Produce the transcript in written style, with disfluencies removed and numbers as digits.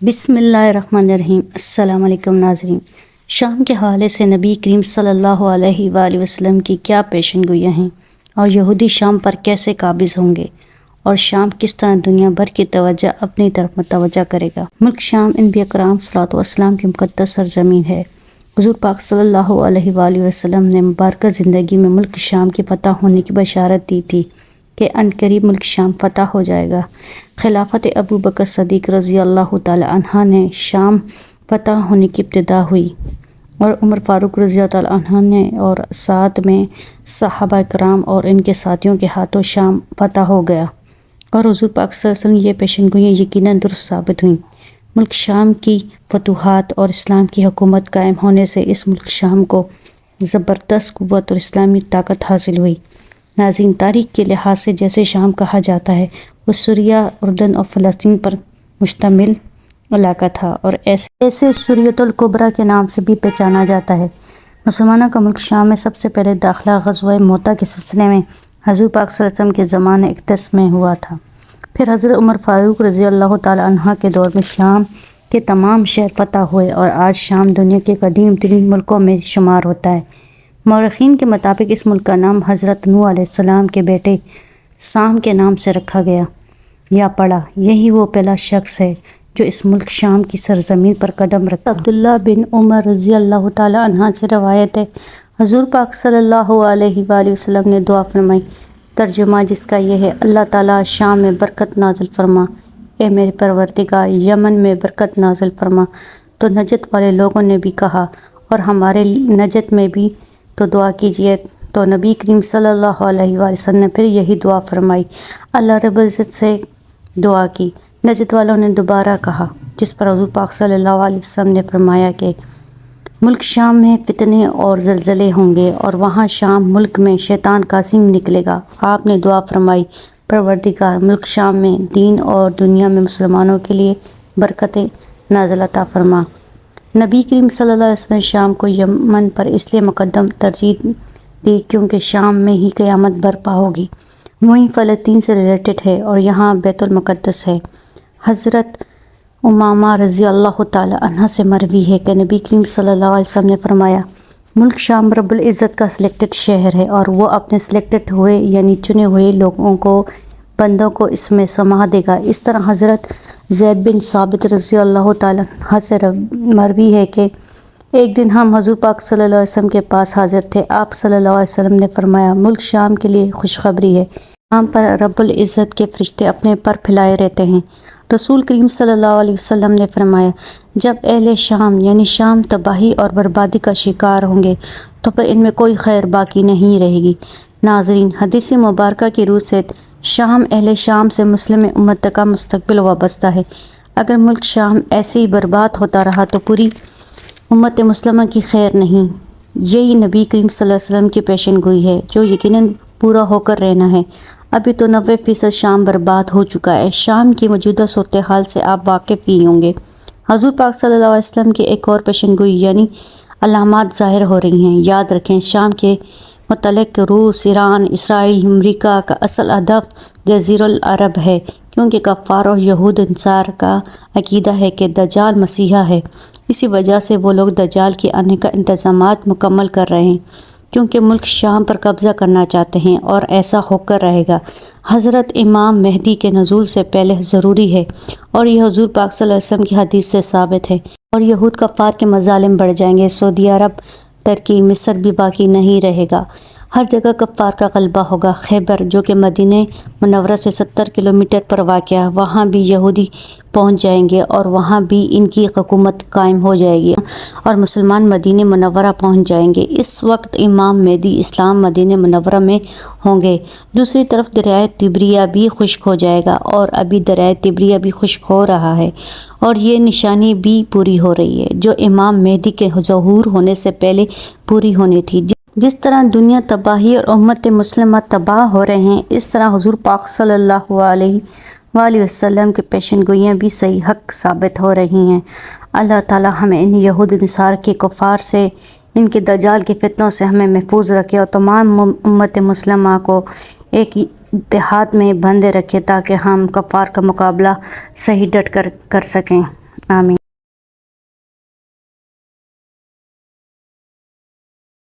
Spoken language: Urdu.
بسم اللہ الرحمن الرحیم۔ السلام علیکم ناظرین، شام کے حوالے سے نبی کریم صلی اللہ علیہ وآلہ وسلم کی کیا پیشن گوئیاں ہیں اور یہودی شام پر کیسے قابض ہوں گے اور شام کس طرح دنیا بھر کی توجہ اپنی طرف متوجہ کرے گا۔ ملک شام انبیاء کرام صلی اللہ علیہ وسلم کی مقدس سرزمین ہے۔ حضور پاک صلی اللہ علیہ وآلہ وسلم نے مبارکہ زندگی میں ملک شام کی فتح ہونے کی بشارت دی تھی کہ عنقریب ملک شام فتح ہو جائے گا۔ خلافت ابو بکر صدیق رضی اللہ تعالی عنہ نے شام فتح ہونے کی ابتدا ہوئی اور عمر فاروق رضی اللہ تعالی عنہ نے اور ساتھ میں صحابہ کرام اور ان کے ساتھیوں کے ہاتھوں شام فتح ہو گیا، اور حضور پاک صلی اللہ علیہ وسلم یہ پیشن گوئیاں یقیناً درست ثابت ہوئیں۔ ملک شام کی فتوحات اور اسلام کی حکومت قائم ہونے سے اس ملک شام کو زبردست قوت اور اسلامی طاقت حاصل ہوئی۔ ناظرین، تاریخ کے لحاظ سے جیسے شام کہا جاتا ہے وہ سوریہ، اردن اور فلسطین پر مشتمل علاقہ تھا، اور ایسے سوریۃ الکبریٰ کے نام سے بھی پہچانا جاتا ہے۔ مسلمانوں کا ملک شام میں سب سے پہلے داخلہ غزوہ موتا کے سلسلے میں حضور پاک صلی اللہ علیہ وسلم کے زمانہ اقدس میں ہوا تھا۔ پھر حضرت عمر فاروق رضی اللہ تعالی عنہ کے دور میں شام کے تمام شہر فتح ہوئے، اور آج شام دنیا کے قدیم ترین ملکوں میں شمار ہوتا ہے۔ مورخین کے مطابق اس ملک کا نام حضرت نوح علیہ السلام کے بیٹے سام کے نام سے رکھا گیا یا پڑا۔ یہی وہ پہلا شخص ہے جو اس ملک شام کی سرزمین پر قدم رکھا۔ عبداللہ بن عمر رضی اللہ تعالی عنہ سے روایت ہے، حضور پاک صلی اللہ علیہ وآلہ وسلم نے دعا فرمائی، ترجمہ جس کا یہ ہے: اللہ تعالیٰ شام میں برکت نازل فرما، اے میرے پروردگار یمن میں برکت نازل فرما۔ تو نجد والے لوگوں نے بھی کہا، اور ہمارے نجد میں بھی تو دعا کیجیے۔ تو نبی کریم صلی اللہ علیہ وآلہ وسلم نے پھر یہی دعا فرمائی، اللہ رب العزت سے دعا کی۔ نجد والوں نے دوبارہ کہا، جس پر حضور پاک صلی اللہ علیہ وسلم نے فرمایا کہ ملک شام میں فتنے اور زلزلے ہوں گے، اور وہاں شام ملک میں شیطان قاسم نکلے گا۔ آپ نے دعا فرمائی، پروردگار ملک شام میں دین اور دنیا میں مسلمانوں کے لیے برکتیں نازل عطا فرما۔ نبی کریم صلی اللہ علیہ وسلم نے شام کو یمن پر اس لیے مقدم ترجیح دی کیونکہ شام میں ہی قیامت برپا ہوگی، وہیں فلسطین سے ریلیٹڈ ہے اور یہاں بیت المقدس ہے۔ حضرت امامہ رضی اللہ تعالی عنہ سے مروی ہے کہ نبی کریم صلی اللہ علیہ وسلم نے فرمایا، ملک شام رب العزت کا سلیکٹڈ شہر ہے، اور وہ اپنے سلیکٹڈ ہوئے یعنی چنے ہوئے لوگوں کو، بندوں کو اس میں سما دے گا۔ اس طرح حضرت زید بن ثابت رضی اللہ تعالی عنہ سے مروی ہے کہ ایک دن ہم حضور پاک صلی اللہ علیہ وسلم کے پاس حاضر تھے۔ آپ صلی اللہ علیہ وسلم نے فرمایا، ملک شام کے لیے خوشخبری ہے، شام پر رب العزت کے فرشتے اپنے پر پھیلائے رہتے ہیں۔ رسول کریم صلی اللہ علیہ وسلم نے فرمایا، جب اہل شام یعنی شام تباہی اور بربادی کا شکار ہوں گے تو پھر ان میں کوئی خیر باقی نہیں رہے گی۔ ناظرین، حدیث مبارکہ کی روح سے شام، اہل شام سے مسلم امت کا مستقبل وابستہ ہے۔ اگر ملک شام ایسے ہی برباد ہوتا رہا تو پوری امت مسلمہ کی خیر نہیں۔ یہی نبی کریم صلی اللہ علیہ وسلم کی پیشن گوئی ہے جو یقیناً پورا ہو کر رہنا ہے۔ ابھی تو 90% شام برباد ہو چکا ہے۔ شام کی موجودہ صورتحال سے آپ واقف ہی ہوں گے۔ حضور پاک صلی اللہ علیہ وسلم کی ایک اور پیشن گوئی یعنی علامات ظاہر ہو رہی ہیں۔ یاد رکھیں، شام کے متعلق روس، ایران، اسرائیل، امریکہ کا اصل ہدف جزیرہ العرب ہے، کیونکہ کفار اور یہود انصار کا عقیدہ ہے کہ دجال مسیحا ہے۔ اسی وجہ سے وہ لوگ دجال کے آنے کا انتظامات مکمل کر رہے ہیں، کیونکہ ملک شام پر قبضہ کرنا چاہتے ہیں، اور ایسا ہو کر رہے گا۔ حضرت امام مہدی کے نزول سے پہلے ضروری ہے، اور یہ حضور پاک صلی اللہ علیہ وسلم کی حدیث سے ثابت ہے، اور یہود کفار کے مظالم بڑھ جائیں گے۔ سعودی عرب، ترکی، مصر بھی باقی نہیں رہے گا۔ ہر جگہ کفار کا غلبہ ہوگا۔ خیبر، جو کہ مدینہ منورہ سے 70 کلومیٹر پر واقع ہے، وہاں بھی یہودی پہنچ جائیں گے، اور وہاں بھی ان کی حکومت قائم ہو جائے گی، اور مسلمان مدینہ منورہ پہنچ جائیں گے۔ اس وقت امام مہدی اسلام مدینہ منورہ میں ہوں گے۔ دوسری طرف دریائے تبریہ بھی خشک ہو جائے گا، اور ابھی دریائے تبریہ بھی خشک ہو رہا ہے، اور یہ نشانی بھی پوری ہو رہی ہے جو امام مہدی کے ظہور ہونے سے پہلے پوری ہونی تھی۔ جس طرح دنیا تباہی اور امت مسلمہ تباہ ہو رہے ہیں، اس طرح حضور پاک صلی اللہ علیہ وآلہ وسلم کی پیشن گوئیاں بھی صحیح حق ثابت ہو رہی ہیں۔ اللہ تعالی ہمیں ان یہود نصارہ کے کفار سے، ان کے دجال کے فتنوں سے ہمیں محفوظ رکھے، اور تمام امت مسلمہ کو ایک اتحاد میں بندھے رکھے تاکہ ہم کفار کا مقابلہ صحیح ڈٹ کر سکیں۔ آمین۔